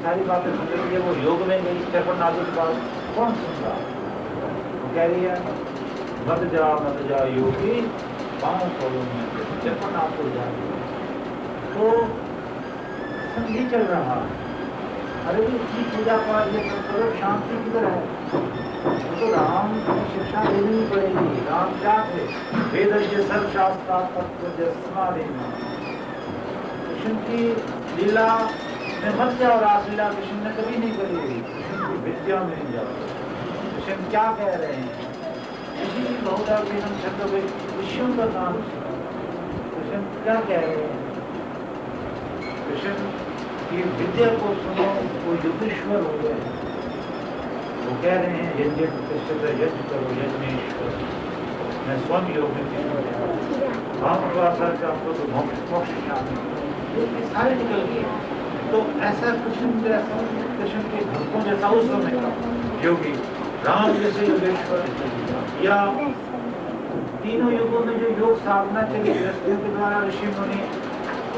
सारी बातें सुन रही है, वो योग में गई, चरपट नादी की बात कौन सुन रहा? वो कह रही है मत जा योगी, पाँव छोड़ो में चरपट नाथ को जा। तो समझी चल रहा, अरे भी इतनी पूजा पाठ ये करो, शांति किधर है? तो राम को शिक्षा देनी ही पड़ेगी। राम क्या थे? वेद सर्व शास्त्र तत्व देना। कृष्ण की लीला में मत जाओ, रासलीला कृष्ण ने कभी नहीं करी। कृष्ण की विद्या में नहीं जाओ। कृष्ण क्या कह रहे हैं? किसी भी बहुधा के हम शब्द विषयों का नाम। कृष्ण क्या कह रहे हैं? कृष्ण की विद्या को सुनो, वो युद्धेश्वर हो गए। वो कह रहे हैं यज्ञ प्रतिष्ठित यज्ञ करो यज्ञेश्वर। मैं स्वयं योग में आपको तो मोक्ष सारे निकल गए। तो ऐसा कृष्ण जैसा, कृष्ण के भक्तों जैसा उस समय का योगी, राम जैसे योगेश्वर, या तीनों युगों में जो योग साधना चली गृहस्थियों के द्वारा ऋषि मुनि,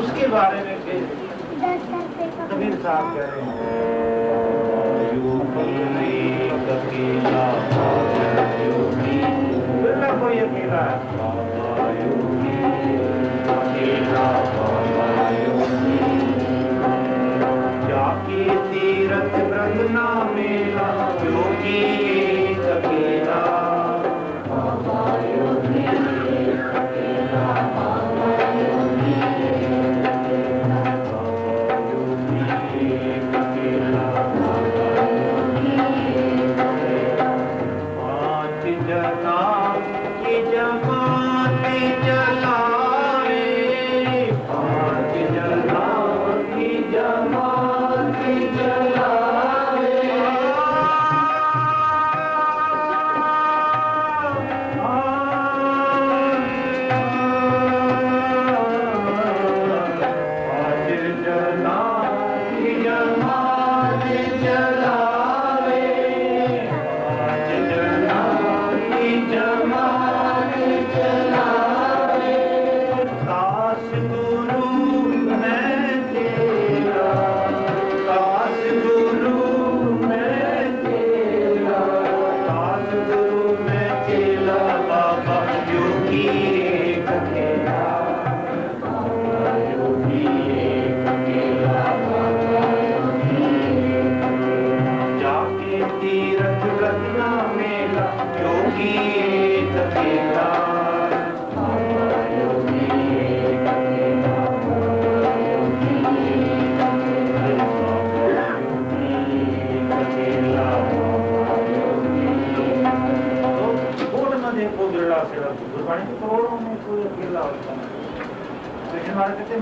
उसके बारे में कबीर साहब कह रहे हैं कोई अकेला जाके तीरथ व्रत ना मेला, योगी अकेला।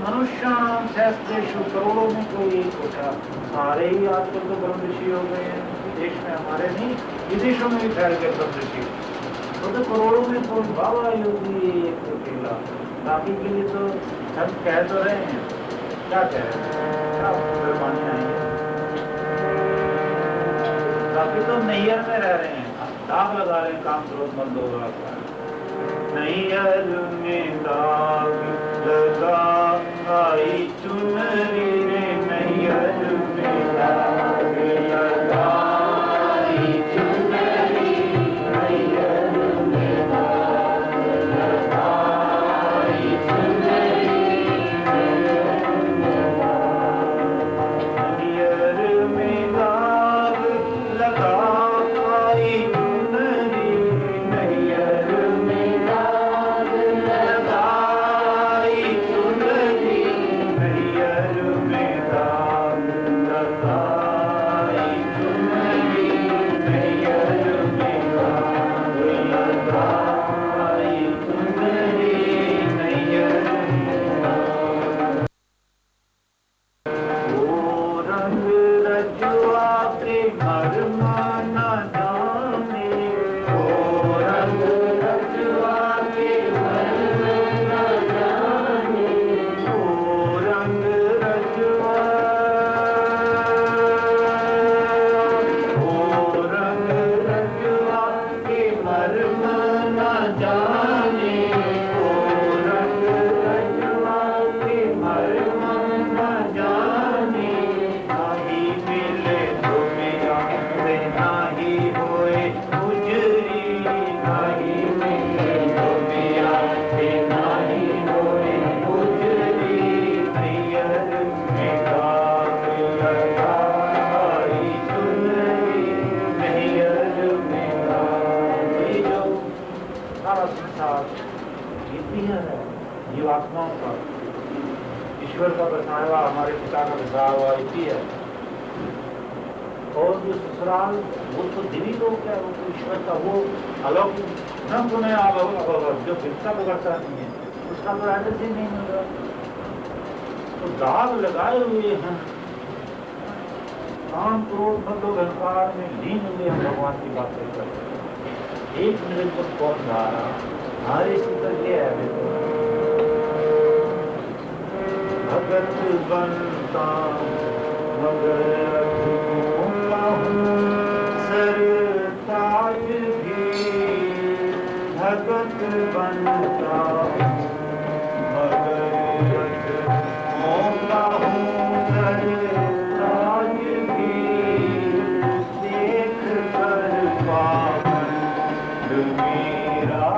मनुष्याणाम सहस्रेषु, करोड़ों में कोई एक होता। सारे ही आजकल तो ब्रह्म ऋषि हो गए हैं, देश में हमारे नहीं, विदेशों में भी फैल गए ब्रह्म ऋषि। तो करोड़ों में कोई बाबा योगी एक अकेला। बाकी के लिए तो हम कह तो रहे हैं, क्या कह रहे हैं, बाकी तो नैयर में रह रहे हैं, दाग लगा रहे हैं, काम क्रोध बंद हो रहा है। नैयर में दाग लगा आई चुनरी रे, नैयर में दाग लगा आई चुनरी, नैयर में दाग लगा आई चुनरी, नैयर में दाग लगा आई चुनरी, नैयर में दाग लगा आई चुनरी, नैयर ईश्वर का बसाया हुआ, हमारे पिता का बसाया हुआ इसी है। और जो ससुराल वो तो दिव्य लोग है, वो तो ईश्वर का वो अलग न सुने आप जो भिक्षा को करता नहीं है उसका तो एड्रेस ही नहीं मिल रहा। तो दाग लगाए हुए हैं, काम क्रोध मतलब अहंकार में लीन हुए हम भगवान की बातें करते हैं। एक मिनट को कौन धारा हमारी स्थिति ये है, भगत बनता मगर सरताज भी भगत बनता मगर होता हूँ सरताज भी देख कर पावन मेरा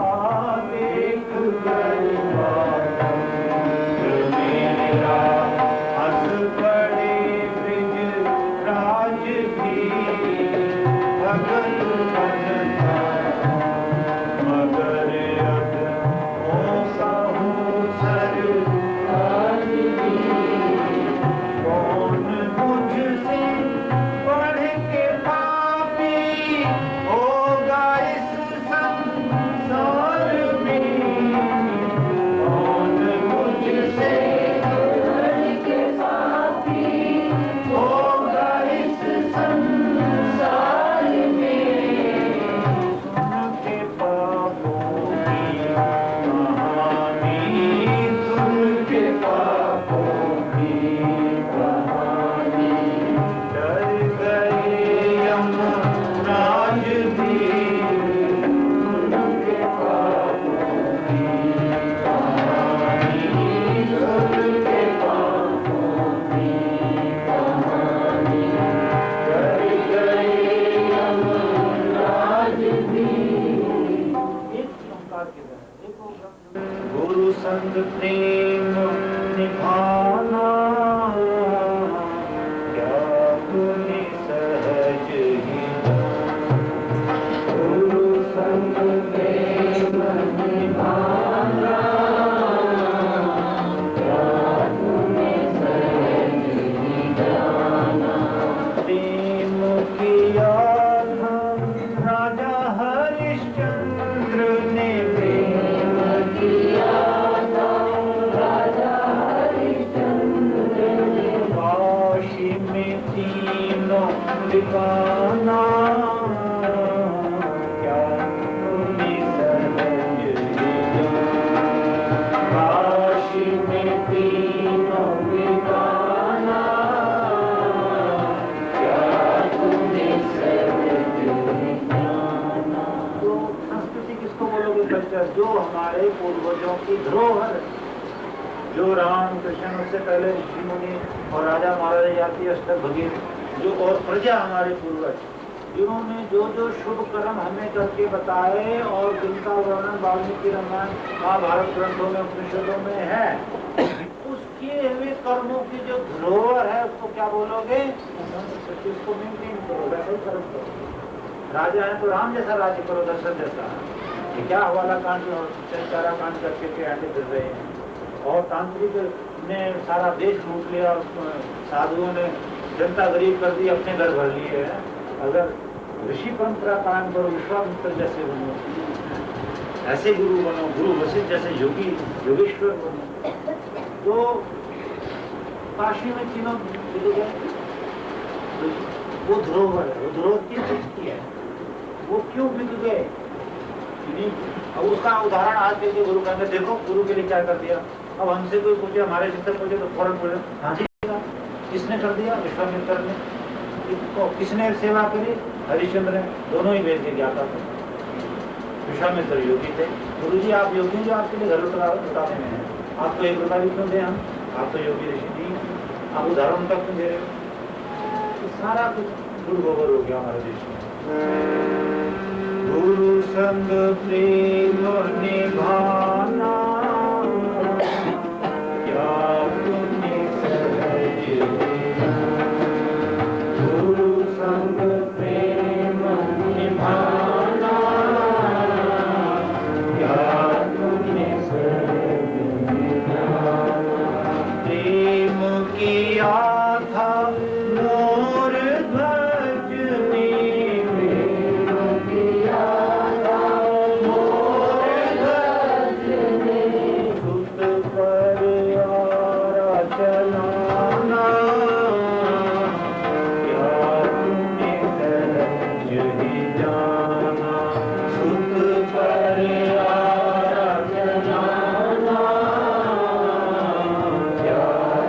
देख कर पावन मेरा हंस पड़े ब्रिज राज भी भगत बनता मगर अब होता हूँ सरताज भी। कौन मुझसे बढ़ के पापी होगा इस संसार में, कौन मुझसे बढ़ के पापी होगा इस संसार में। सुन के पापों की कहानी, सुन के पापों की कहानी, डर गए यमराज भी। सुन के पापों की कहानी, सुन के पापों की कहानी, डर गए यमराज भी। एक संस्कार के तरह देखो, गुरु संग प्रेम निभाना क्या तूने सहज ही जाना। गुरु संग प्रेम निभाना क्या तूने सहज ही जाना। प्रेम किया था राजा हरिश्चंद्र ने, प्रेम किया था राजा हरिश्चंद्र ने। काशी में तीनों दीवाना क्या तूने सहज ही जाना। काशी में तीनों दीवाना क्या तूने सहज ही जाना। तो संस्कृति किसको बोलोगे? कल्चर, जो हमारे पूर्वजों की धरोहर, जो राम कृष्ण उससे पहले ऋषि मुनि और राजा महाराजा जाति अष्टक भगीर, जो और प्रजा हमारे पूर्वज, जिन्होंने जो जो शुभ कर्म हमें करके बताए और जिनका वर्णन वाल्मीकि रामायण महाभारत ग्रंथों में उपनिषदों में है, उसके हुए कर्मों की जो धरोहर है उसको क्या बोलोगे? उसको मेंटेन करो, वैसे ही कर्म करो। राजा है तो राम जैसा राज्य करो, दशरथ जैसा। ये क्या हवाला कांड और चंचारा कांड करके के आगे फिर रहे हैं, और तांत्रिक ने सारा देश लूट लिया, साधुओं ने जनता गरीब कर दी, अपने घर भर लिए हैं। अगर ऋषि परंपरा कायम करो, विश्वामित्र जैसे बनो, ऐसे गुरु बनो, गुरु वशिष्ठ जैसे योगी योगेश्वर बनो। तो काशी में तीनों बिक गए, वो धरोहर है। वो धरोहर किस चीज की है? वो क्यों बिक गए? अब उसका उदाहरण आज के गुरु कहेंगे, देखो गुरु के लिए क्या कर दिया। अब हमसे कोई पूछे, हमारे शिक्षक पूछे तो फौरन बोले हाँ जी, किसने कर दिया? विश्वामित्र ने। किसने सेवा करी? हरिश्चंद्र ने। दोनों ही वेद के ज्ञाता थे। विश्वामित्र योगी थे। गुरु जी आप योगी, जो आपके लिए घर लुटाने में है, आपको 1 रुपया भी क्यों दे हम? आप तो योगी ऋषि नहीं है, आप उदाहरण तक क्यों दे रहे हो? तो सारा कुछ गुरु गोबर हो गया हमारे देश में। गुरु संग प्रेम निभाना क्या तूने सहज ही। गुरु संग प्रेम निभाना क्या तूने सहज ही। किया था मोर ध्वज ने, किया था मोर ध्वज ने, सुत पर यारा चलाना, क्या तूने सहज ही जाना, सुत पर यारा चलाना, क्या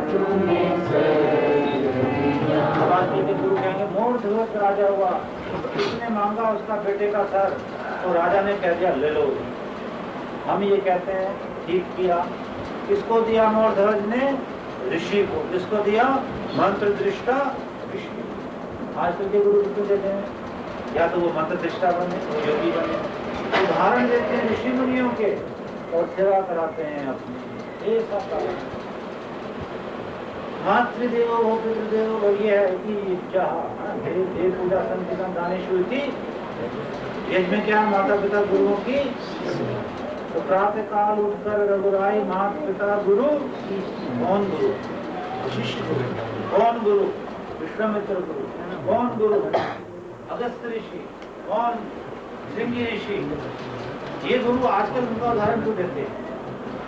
तूने सहज ही जाना। गुरु कहेंगे मोर ध्वज राजा हुआ, किसने मांगा उसका बेटे का सर, तो राजा ने कह दिया ले लो। हम ये कहते हैं ठीक किया। किसको दिया मोर ध्वज ने? ऋषि को। किसको दिया? मंत्र दृष्टा ऋषि। आज तो के गुरु किसको देते हैं? या तो वो मंत्र दृष्टा बने, वो योगी बने, उदाहरण देते हैं ऋषि मुनियों के और सेवा कराते हैं अपनी। ऐसा कारण मातृदेवो भो पितृदेवो भव, ये है कि देव पूजा संकीर्तन दानेश हुई थी। यज्ञ में क्या? माता पिता गुरुओं की। तो प्रातः काल उठकर रघुराई माता पिता गुरु। कौन गुरु? शिष्य गुरु। कौन गुरु? विश्वामित्र गुरु। कौन गुरु? अगस्त्य ऋषि। कौन? श्रृंगी ऋषि। ये गुरु आजकल उनका उदाहरण क्यों देते हैं?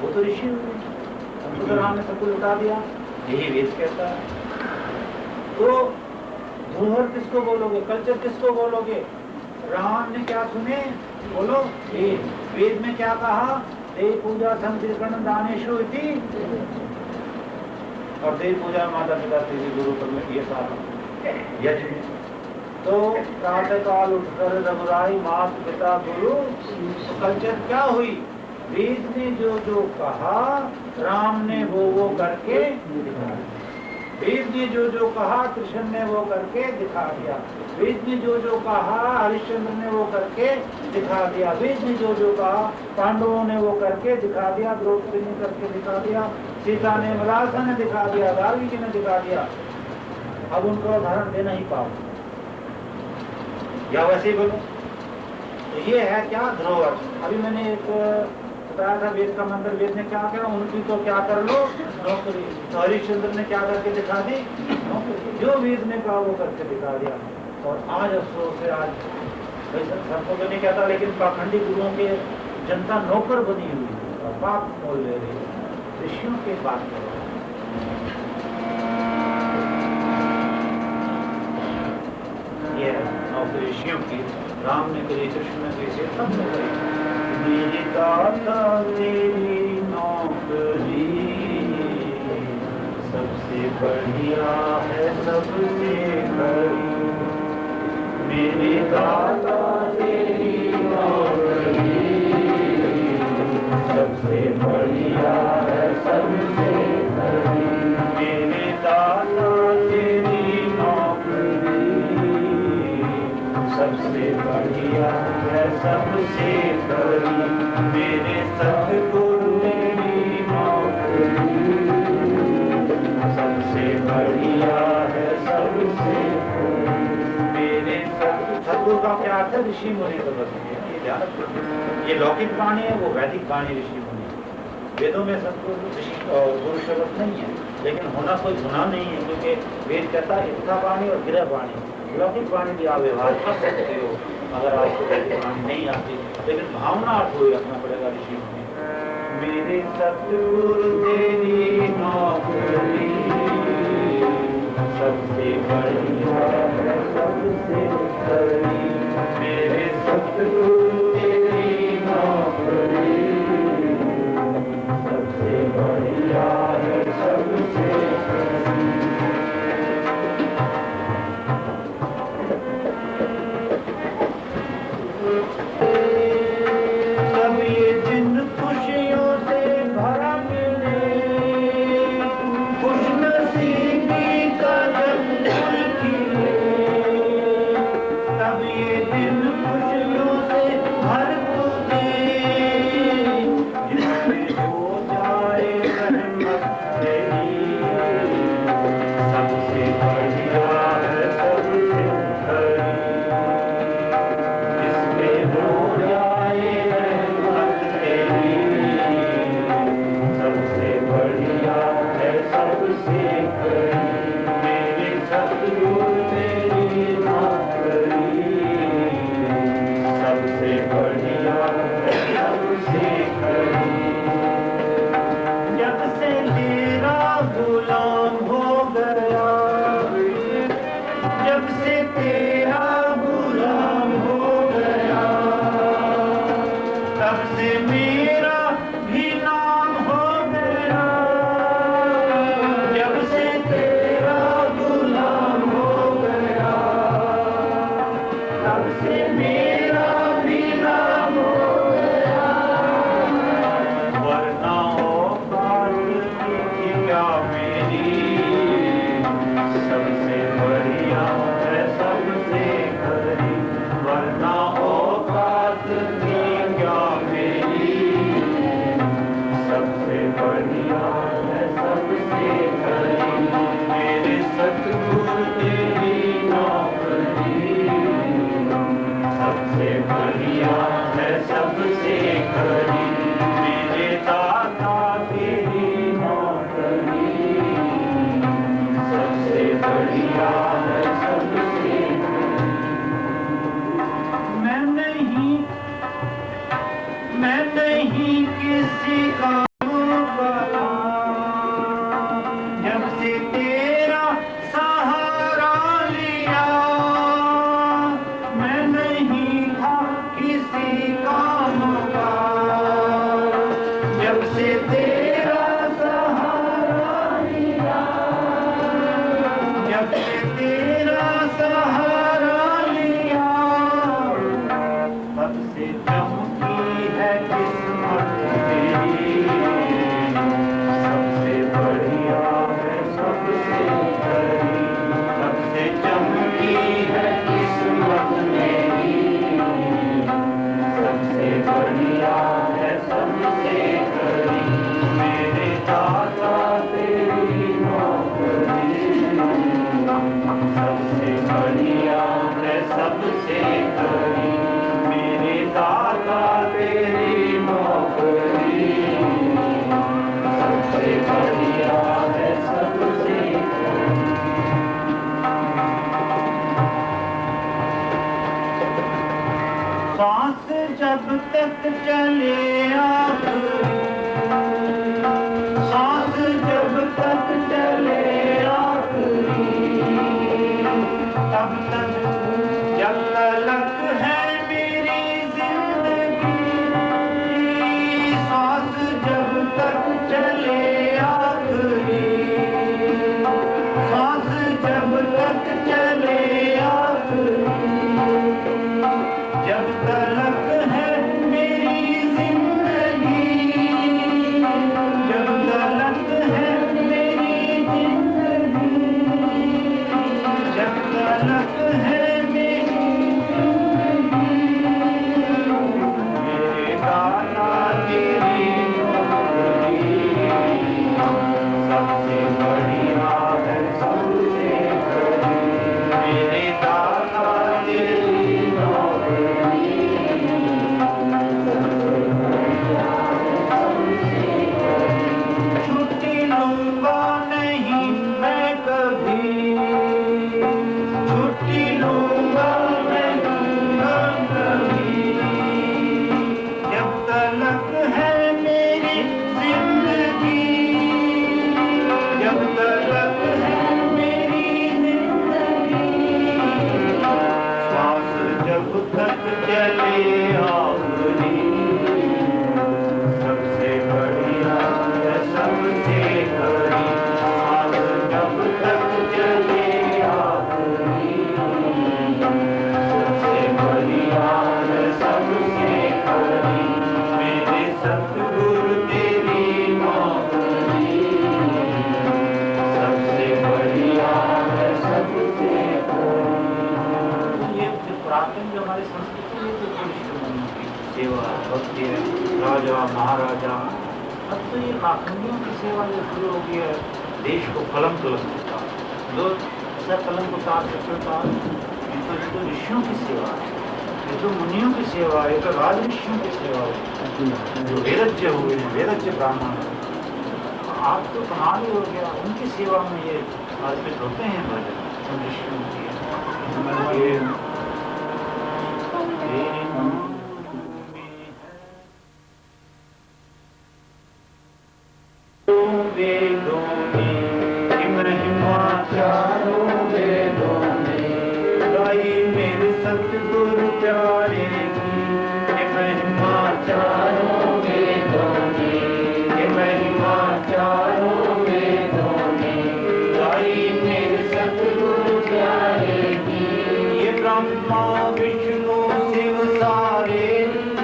वो तो ऋषि हुए, संतो राम ने सबको लुटा दिया, यही वेद कहता है। तो धरोहर किसको बोलोगे? कल्चर किसको बोलोगे? राम ने क्या सुने? बोलो वेद। वेद में क्या कहा? देव पूजा संकीर्तन दानेषु इति, और देव पूजा माता पिता तेरी गुरु पर ये सारा यज्ञ। तो प्रातः काल उठकर रघुराई माता पिता गुरु। तो कल्चर क्या हुई? वेद ने जो जो कहा राम ने वो करके दिखा दिया। वेद ने जो जो कहा कृष्ण ने वो करके दिखा दिया। वेद ने जो जो कहा हरिश्चंद्र ने वो करके दिखा दिया। वेद ने जो जो कहा पांडवों ने वो करके दिखा दिया। द्रौपदी ने करके दिखा दिया। सीता ने मलासा ने दिखा दिया। वाल्मीकि ने दिखा दिया। अब उनका उदाहरण देना ही पाओ या वैसे ही बोलो। तो ये है क्या? धरोहर। अभी मैंने एक बताया था वेद का मंत्र। वेद ने क्या कहा? उनकी तो क्या कर लो नौकरी। तो हरिश्चंद्र ने क्या करके दिखा दी? नौकरी। जो वेद ने कहा वो करके दिखा दिया। और आज अफसोस है, आज सबको तो नहीं कहता, लेकिन पाखंडी गुरुओं के जनता नौकर बनी हुई है और पाप मोल ले रही है। ऋषियों की बात करो। ये नौकरी ऋषियों की। राम ने करी, कृष्ण ने करी, सबने करी। मेरी दाता तेरी नौकरी सबसे बढ़िया है सबसे बड़ी। मेरी दाता तेरी नौकरी सबसे बढ़िया है सबसे बड़ी। मेरे दाता तेरी नौकरी सबसे बढ़िया है सबसे बड़ी। मेरे सतगुरु तेरी नौकरी सबसे बढ़िया है सबसे बड़ी। मेरे सतगुरु का क्या अर्थ है? ऋषि मुनि तो बस ये ध्यान रखो। ये लौकिक वाणी है, वो वैदिक वाणी ऋषि मुनि। वेदों में सतगुरु ऋषि गुरु शब्द नहीं है, लेकिन होना कोई गुनाह नहीं है, क्योंकि वेद कहता है इच्छा वाणी और गृह वाणी। लौकिक वाणी भी आप व्यवहार कर सकते हो अगर आपको वैदिक वाणी नहीं आती, लेकिन भावना अर्थ हुई रखना पड़ेगा ऋषि मुनि। मेरे सतगुरु तेरी नौकरी सबसे बढ़िया है सबसे बड़ी। मेरे सतगुरु तेरी नौकरी सबसे बढ़िया है सबसे बड़ी। सब ये दिन खुशियों से भरा मिले, सबसे करी, मेरे सतगुरु तेरी नौकरी, सबसे बढ़िया है सबसे करी। जब से तेरा गुलाम हो गया, जब से तेरा गुलाम हो गया, तब से मेरा भी नाम हो गया। जब से तेरा गुलाम हो गया, तब से मेरा भी नाम हो गया। वरना औकात थी क्या मेरी, सबसे बढ़िया है सबसे खरी। वरना औकात थी क्या मेरी, सबसे बढ़िया है सबसे खरी। मेरे सतगुरु तेरी नौकरी, सबसे बढ़िया है सबसे खरी। मेरे दाता तेरी नौकरी, सबसे बढ़िया है सबसे खरी। मैं नहीं किसी काम का, जब से तेरा सहारा लिया। मैं नहीं था किसी काम का, जब से तेरा सहारा लिया। जब से तेरा सहारा लिया, तब से चमकी है किस्मत मेरी, सबसे बढ़िया है सबसे खरी। तब से चमकी है किस्मत मेरी, सबसे बढ़िया है सबसे खरी। मेरे दाता तेरी नौकरी, सबसे बढ़िया है सबसे खरी। मेरे दाता तेरी नौकरी, सबसे बढ़िया है सबसे खरी। सांस जब तक चले आखिरी, सांस जब तक चले आखिरी, तब तक जब तलक है मेरी जिंदगी। सांस जब तक चले आखिरी, सांस जब तक चले आखिरी, जब तलक है मेरी जिंदगी। जब तलक है मेरी जिंदगी, जब तलक है मेरी जिंदगी। मेरे दाता तेरी नौकरी, सबसे बढ़िया है सबसे खरी। मेरे दाता तेरी नौकरी, सबसे बढ़िया है सबसे खरी। छुट्टी लूंगा नहीं मैं कभी, छुट्टी लूंगा नहीं मैं कभी, जब तलक है मेरी जिंदगी। जब तलक है मेरी जिंदगी, सांस जब तक चले आखिरी, सबसे बढ़िया है सबसे खरी। सांस जब तक चले आखिरी, सबसे बढ़िया है सबसे खरी। मेरे सतगुरु तेरी नौकरी, सबसे बढ़िया है सबसे खरी। ये जो पुरातन जो हमारी संस्कृति है, जो ऋषिमुनियों की सेवा भक्ति है, राजा महाराजा, अब तो ये पाखंडियों की सेवा जो शुरू हो गई है, देश को कलंक लगता है। जो ऐसा कलंक उतार सकता है, तो ऋषियों की सेवा है, ये तो मुनियों की सेवा है, तो राज ऋषियों की सेवा है, जो वेदज्ञ हुए हैं, वेदज्ञ ब्राह्मण। आप तो कमाल ही हो गया, उनकी सेवा में ये अर्पित होते हैं भजन उन ऋषियों की। वेदों में महिमा चारों वेदों में गाई मेरे सतगुरु प्यारे की महिमा चारों वेदों में महिमा चारों वेदों में गाई मेरे सतगुरु प्यारे की। ये ब्रह्मा विष्णु शिव सारे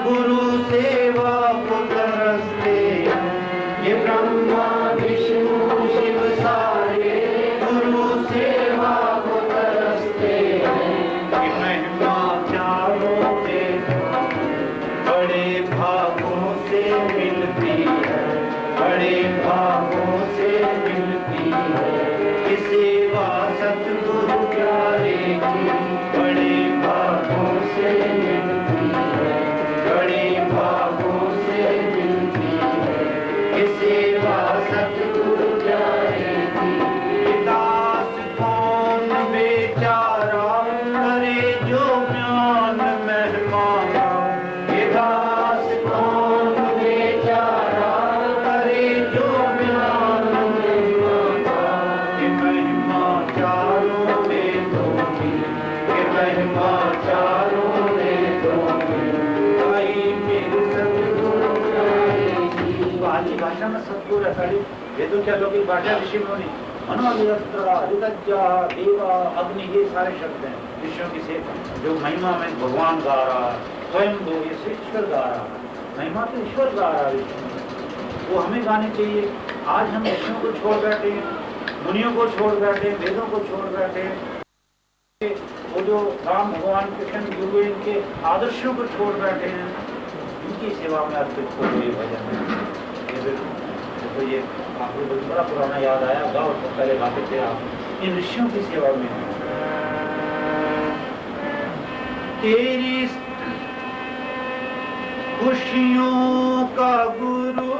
गुरु सेवा को तरसते, ये ब्रह्मा विष्णु शिव सारे गुरु सेवा को तरसते हैं। ये महिमा चारों वेदों बड़े भागों से मिलती है, बड़े भागों से मिलती है। ये सेवा सतगुरु प्यारे की बड़े भागों से मिलती है, बड़े भागों से मिलती है। ये सेवा सतगुरु प्यारे की। दास कौन बेचारा करे जो ज्ञान महिमाना, ये दास कौन बेचारा करे जो ज्ञान महिमाना। ये महिमा चारों वेदों की, ये महिमा चारों वेदों की गाई मेरे सतगुरु प्यारे की। आज की भाषा में सतगुरु है सारी वेदों के अलौकिक भाषा ऋषि मुनि मनोविरस्त्रा ऋतज्जा देवा अग्नि, ये सारे शब्द हैं ऋषियों की से जो महिमा में भगवान गा रहा है, स्वयं दो ये से ईश्वर गा रहा है, महिमा तो ईश्वर गा रहा है, वो हमें गाने चाहिए। आज हम ऋषियों को छोड़ बैठे हैं, मुनियों को छोड़ बैठे, वेदों को छोड़ बैठे, वो जो राम भगवान कृष्ण गुरु इनके आदर्शों को छोड़ बैठे हैं, इनकी सेवा में अर्पित हो गए भजन है। तो ये आपको बड़ा पुराना याद आया, गाँव तो पहले गाते थे आप इन ऋषियों की सेवा में। तेरी खुशियों का गुरु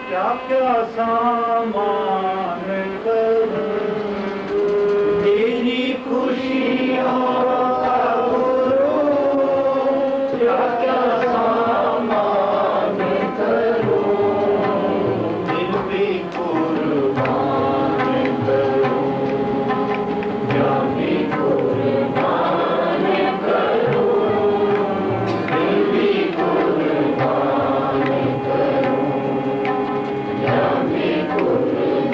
क्या क्या सामान करूं, तेरी खुशियों का गुरु क्या क्या सामान करूं, दिल भी कुर्बान करूं, जान भी कुर्बान करूं, दिल भी कुर्बान करूं, जान भी कुर्बान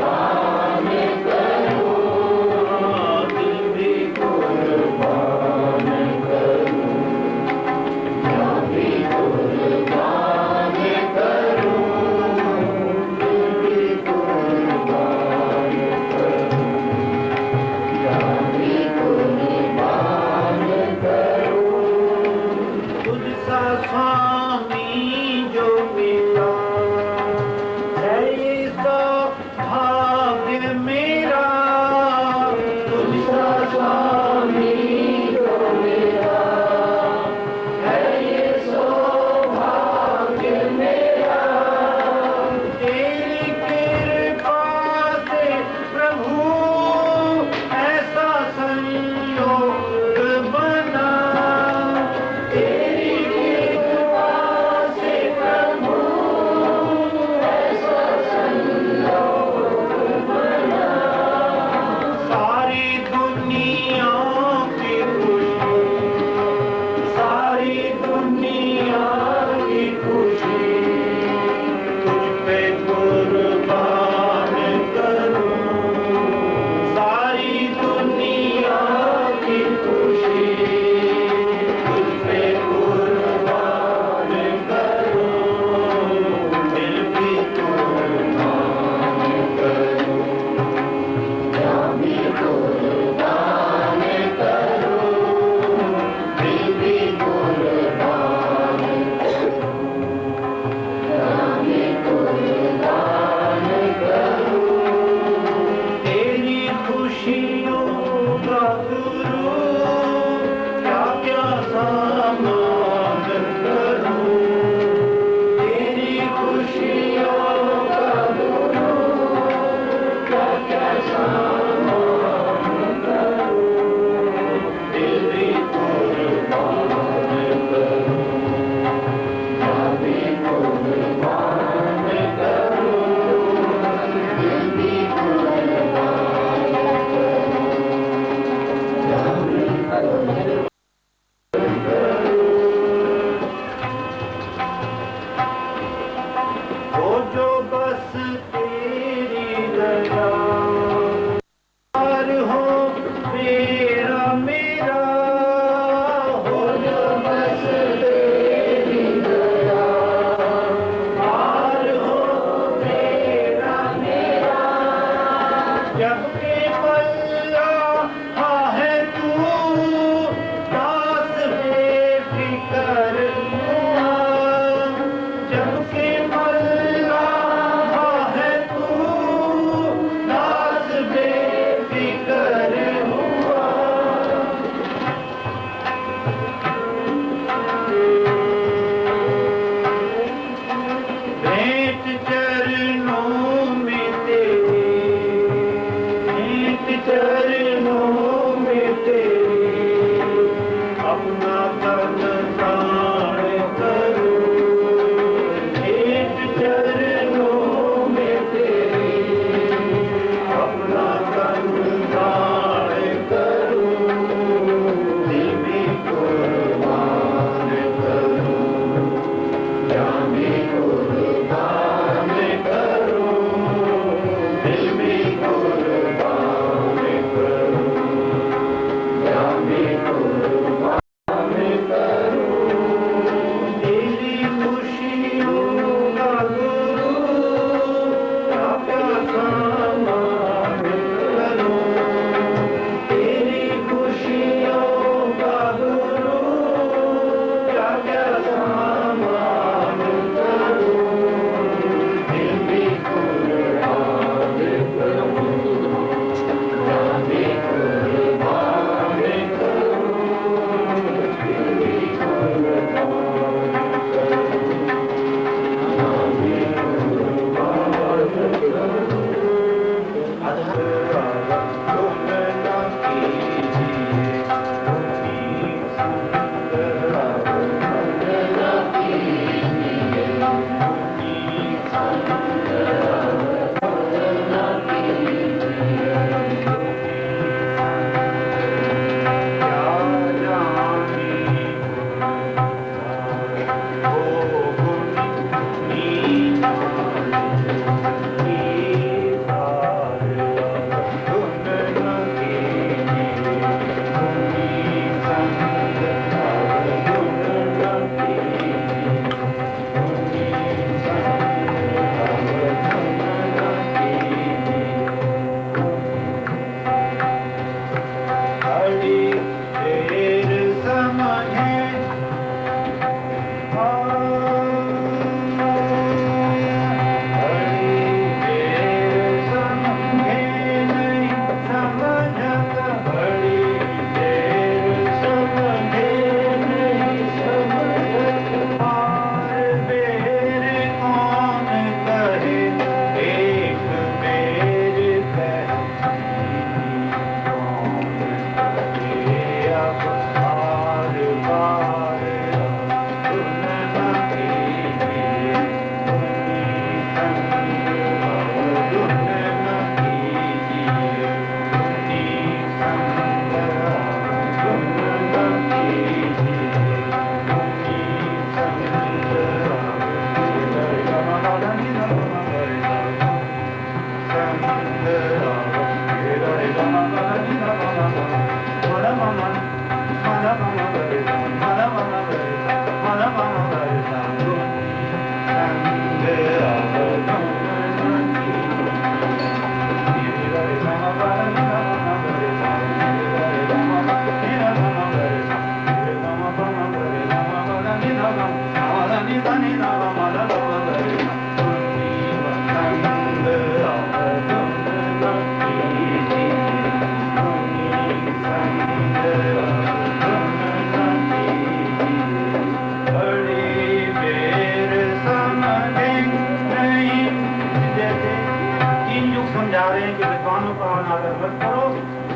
विद्वानों का अनादर मत करो,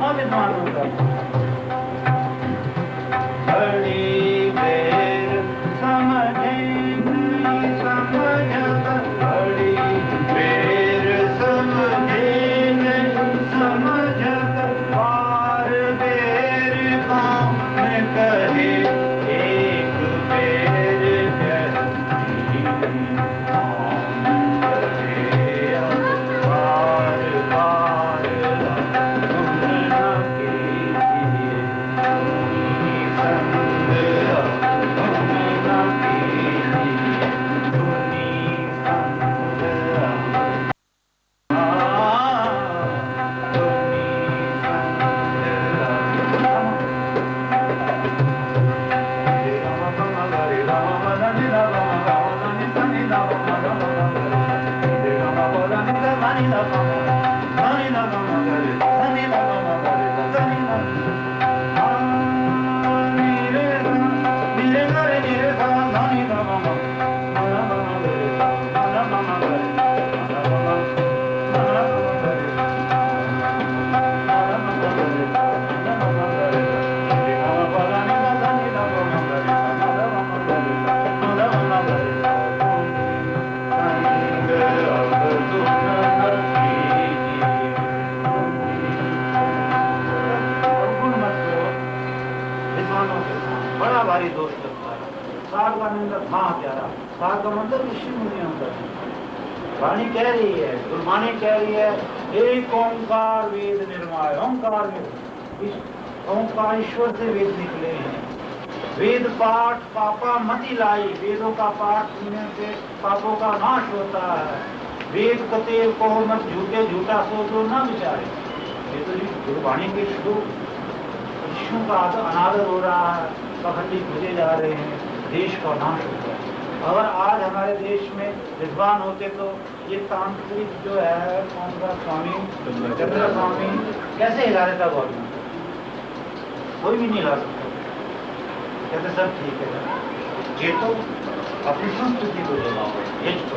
अविद्वानों का। बड़ी देर समझे नहीं समझ, बड़ी देर समझे नहीं समझ, बार बेर कौन कहे, एक बेर कहती कौन कहे, बार बार तुम न कीजिए संग, तुम न कीजिए सुनी संग, बड़ा भारी दोष लगता है। साध का मतलब हाँ प्यारा, साध का मतलब ऋषि मुनियों का। वाणी कह रही है, गुरबाणी कह रही है, एक ओंकार वेद निर्माय, ओंकार वेद, ओंकार ईश्वर से वेद निकले हैं। वेद पाठ पापा मति लाई, वेदों का पाठ सुनने से पापों का नाश होता है। वेद कते को मत झूठे झूठा सोचो ना विचारे। ये तो गुरबाणी के श्लोक, ऋषियों का अनादर हो रहा है, पखंडी भेजे जा रहे हैं, देश का नाश होता है। अगर आज हमारे देश में विद्वान होते तो ये तांत्रिक जो है कौन सा स्वामी चंद्र स्वामी कैसे हिला देता गवर्नमेंट, कोई भी नहीं हिला सकता। कहते सब ठीक है, ये तो अपनी संस्कृति को जलाओ, ये तो